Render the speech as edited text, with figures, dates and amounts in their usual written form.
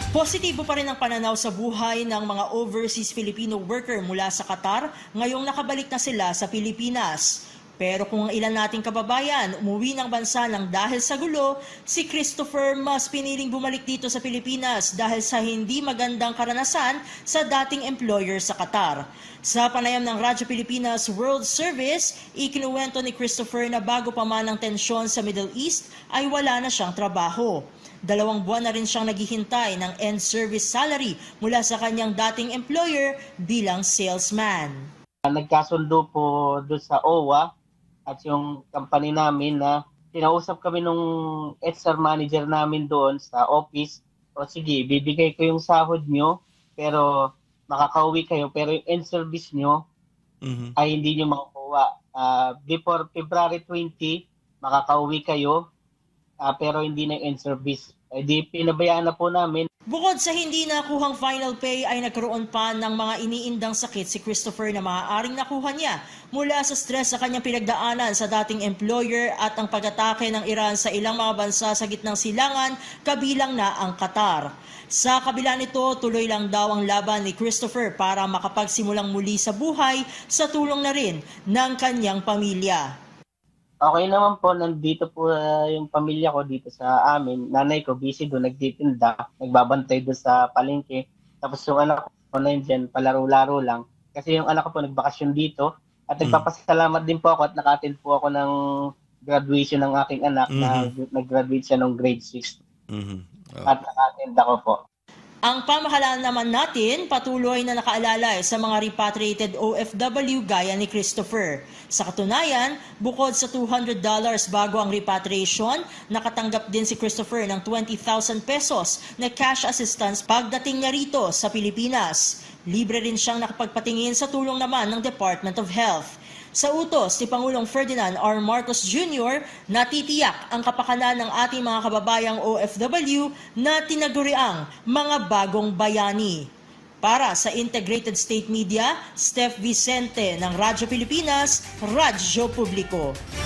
Positibo pa rin ang pananaw sa buhay ng mga overseas Filipino worker mula sa Qatar ngayong nakabalik na sila sa Pilipinas. Pero kung ang ilan nating kababayan umuwi ng bansa ng dahil sa gulo, si Christopher mas piniling bumalik dito sa Pilipinas dahil sa hindi magandang karanasan sa dating employer sa Qatar. Sa panayam ng Radyo Pilipinas World Service, ikinuwento ni Christopher na bago pa man ang tensyon sa Middle East ay wala na siyang trabaho. 2 buwan na rin siyang naghihintay ng end service salary mula sa kanyang dating employer bilang salesman. Nagkasundo po doon sa OWA at yung company namin na kinausap kami nung HR manager namin doon sa office. O sige, bibigay ko yung sahod nyo pero makakauwi kayo pero yung end service nyo ay hindi nyo makukuha. Before February 20, makakauwi kayo. Pero hindi na end service. Di pinabayaan na po namin. Bukod sa hindi nakuhang final pay ay nagkaroon pa ng mga iniindang sakit si Christopher na maaaring nakuha niya mula sa stress sa kanyang pinagdaanan sa dating employer at ang pag-atake ng Iran sa ilang mga bansa sa gitnang silangan, kabilang na ang Qatar. Sa kabila nito, tuloy lang daw ang laban ni Christopher para makapagsimulang muli sa buhay sa tulong na rin ng kanyang pamilya. Okay naman po, nandito po yung pamilya ko dito sa amin. Nanay ko busy doon, nagtitinda, nagbabantay doon sa palengke. Tapos yung anak ko na yun dyan, palaro-laro lang. Kasi yung anak ko po nagbakasyon dito. At nagpapasalamat din po ako at naka-attend po ako ng graduation ng aking anak na nag-graduate siya ng grade 6. At naka-attend ako po. Ang pamahalaan naman natin patuloy na nakaalalay sa mga repatriated OFW gaya ni Christopher. Sa katunayan, bukod sa $200 bago ang repatriation, nakatanggap din si Christopher ng 20,000 pesos na cash assistance pagdating niya rito sa Pilipinas. Libre rin siyang nakapagpatingin sa tulong naman ng Department of Health. Sa utos ni Pangulong Ferdinand R. Marcos Jr., natitiyak ang kapakanan ng ating mga kababayang OFW na tinaguriang mga bagong bayani. Para sa Integrated State Media, Steph Vicente ng Radyo Pilipinas, Radyo Publiko.